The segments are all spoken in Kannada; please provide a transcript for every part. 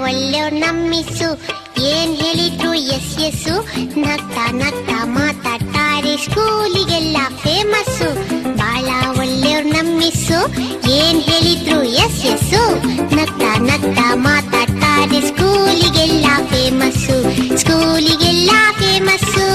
ಒಳ್ಳೆಯವ್ರು ನಮ್ಮಿಸ್ಸು, ಏನ್ ಹೇಳಿದ್ರು ಎಸ್ ಎಸ್ಸು. ನಗ್ತಾ ನಗ್ತಾ ಮಾತಾಡ್ತಾರೆ, ಸ್ಕೂಲಿಗೆಲ್ಲ ಫೇಮಸ್ಸು. ಬಾಳ ಒಳ್ಳೆಯವ್ರು ನಮ್ಮಿಸ್ಸು, ಏನ್ ಹೇಳಿದ್ರು ಎಸ್ ಎಸ್ಸು. ನಗ್ತಾ ನಗ್ತಾ ಮಾತಾಡ್ತಾರೆ, ಸ್ಕೂಲಿಗೆಲ್ಲ ಫೇಮಸ್ಸು, ಸ್ಕೂಲಿಗೆಲ್ಲ ಫೇಮಸ್ಸು.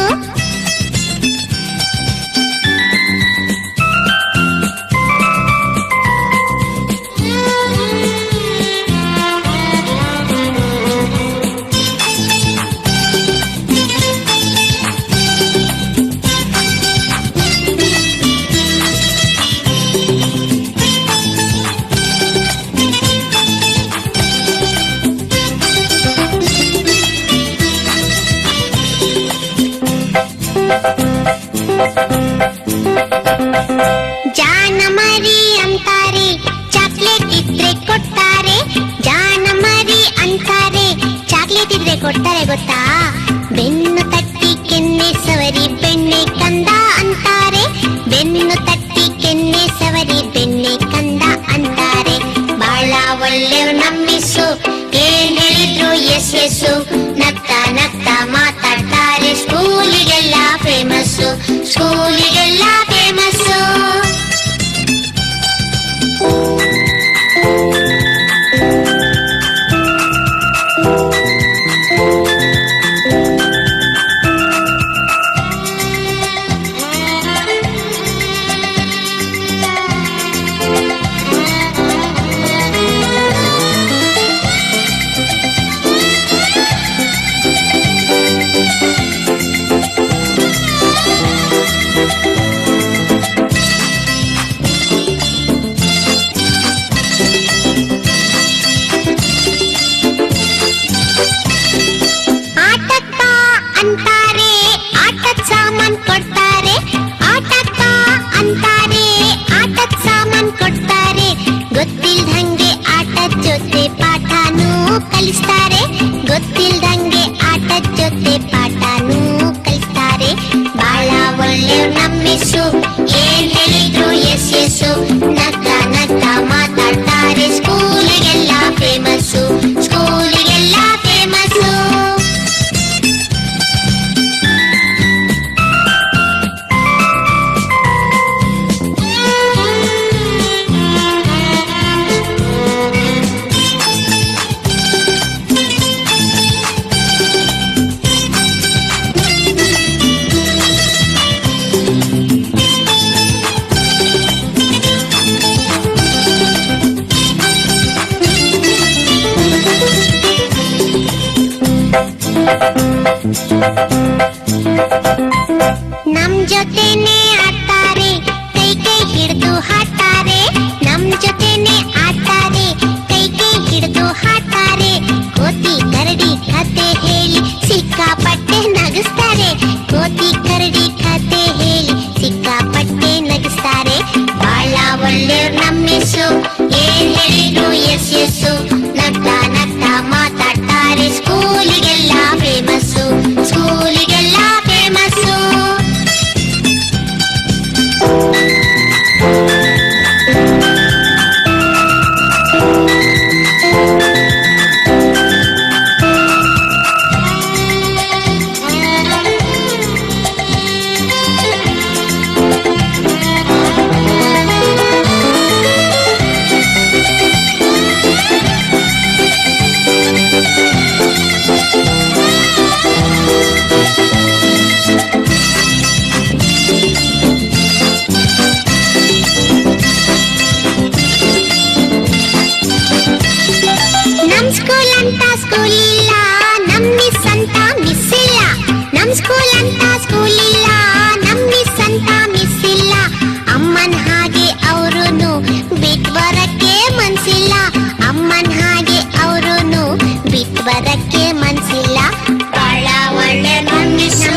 ಜಾನ ಮರಿ ಅಂತಾರೆ, ಚಾಕ್ಲೇಟ್ ಇದ್ರೆ ಕೊಡ್ತಾರೆ. ಜಾನ ಮರಿ ಅಂತಾರೆ, ಚಾಕ್ಲೇಟ್ ಇದ್ರೆ ಕೊಡ್ತಾರೆ ಗೊತ್ತಾ. ಬೆನ್ನು ತಟ್ಟಿ ಕೆನ್ನೆ ಸವರಿ ಬೆಣ್ಣೆ ಕಂದ ಅಂತಾರೆ. ಬೆನ್ನು ತಟ್ಟಿ ಕೆನ್ನೆ ಸವರಿ ಬೆಣ್ಣೆ ಕಂದ ಅಂತಾರೆ. ಬಾಳ ಒಳ್ಳೆಯವ್ರು ನಮ್ಮಿಸ್ಸು, ಏನ್ ಹೇಳಿದ್ರು ಎಸ್ ಎಸ್ಸು. ನಗ್ತಾ ನಗ್ತಾ ಮಾತಾಡ್ತಾರೆ, ಸ್ಕೂಲಿಗೆಲ್ಲ ಫೇಮಸ್ಸು, ಸ್ಕೂಲಿಗೆಲ್ಲ ಫೇಮಸ್ಸು. ಅಂತಾರೆ, ಆಟದ ಸಾಮಾನ್ ಕೊಡ್ತಾರೆ. ಆಟಕ್ಕ ಅಂತಾರೆ, ಆಟದ ಸಾಮಾನ್ ಕೊಡ್ತಾರೆ. ಗೊತ್ತಿಲ್ದಂಗೆ ಆಟದ ಜೊತೆ ಪಾಠನೂ ಕಲಿಸ್ತಾರೆ. ಗೊತ್ತಿಲ್ದಂಗೆ ಆಟದ ಜೊತೆ ಪಾಠನೂ ಕಲಿಸ್ತಾರೆ. ಬಾಳ ಒಳ್ಳೆಯವ್ರು ನಮ್ಮಿಸ್ಸು, ಏನ್ ಹೇಳಿದ್ರು ಎಸ್ ಎಸ್ಸು. ನಗ್ತಾ ನಗ್ತಾ ಮಾತಾಡ್ತಾರೆ, ಸ್ಕೂಲಿಗೆಲ್ಲ ಫೇಮಸ್ಸು, ಸ್ಕೂಲಿಗೆಲ್ಲ ಫೇಮಸ್ಸು. ನಮ್ ಜೊತೆನೆ ಆಡ್ತಾರೆ, ಕೈ ಕೈ ಹಿಡಿದು ಹಾಡ್ತಾರೆ. ನಮ್ ಜೊತೆನೆ ಆಡ್ತಾರೆ, ಕೈ ಕೈ ಹಿಡಿದು ಹಾಡ್ತಾರೆ. ಕೋತಿ ಕರಡಿ ಕತೆ ಹೇಳಿ ಸಿಕ್ಕಾಪಟ್ಟೆ ನಗಿಸ್ತಾರೆ. ಕೋತಿ ಕರಡಿ ಕತೆ ಹೇಳಿ ಸಿಕ್ಕಾಪಟ್ಟೆ ನಗಿಸ್ತಾರೆ. ಬಾಳ ಒಳ್ಳೆಯವ್ರು ನಮ್ಮಿಸ್ಸು, ಏನ್ ಹೇಳಿದ್ರು ಎಸ್ ಎಸ್ಸು. ನಗ್ತಾ ನಗ್ತಾ ಮಾತಾಡ್ತಾರೆ, ಸ್ಕೂಲಿಗೆಲ್ಲ ಫೇಮಸ್ಸು, ಸ್ಕೂಲಿಗೆಲ್ಲ ಫೇಮಸ್ಸು. ಸ್ಕೂಲ್ ಅಂತ ಸ್ಕೂಲ್ ಇಲ್ಲ, ನಮ್ ಮಿಸ್ ಅಂತ ಮಿಸ್ ಇಲ್ಲ. ನಮ್ ಸ್ಕೂಲ್ ಅಂತ ಸ್ಕೂಲ್ ಇಲ್ಲ, ನಮ್ ಮಿಸ್ ಅಂತ ಮಿಸ್ ಇಲ್ಲ. ಅಮ್ಮನ್ ಹಾಗೆ ಅವ್ರುನು ಬಿಟ್ ಬರಕ್ಕೆ ಮನ್ಸಿಲ್ಲ. ಅಮ್ಮನ್ ಹಾಗೆ ಅವ್ರುನು ಬಿಟ್ ಬರಕ್ಕೆ ಮನ್ಸಿಲ್ಲ. ಬಾಳ ಒಳ್ಳೆ ನಮ್ ಮಿಸ್ಸು,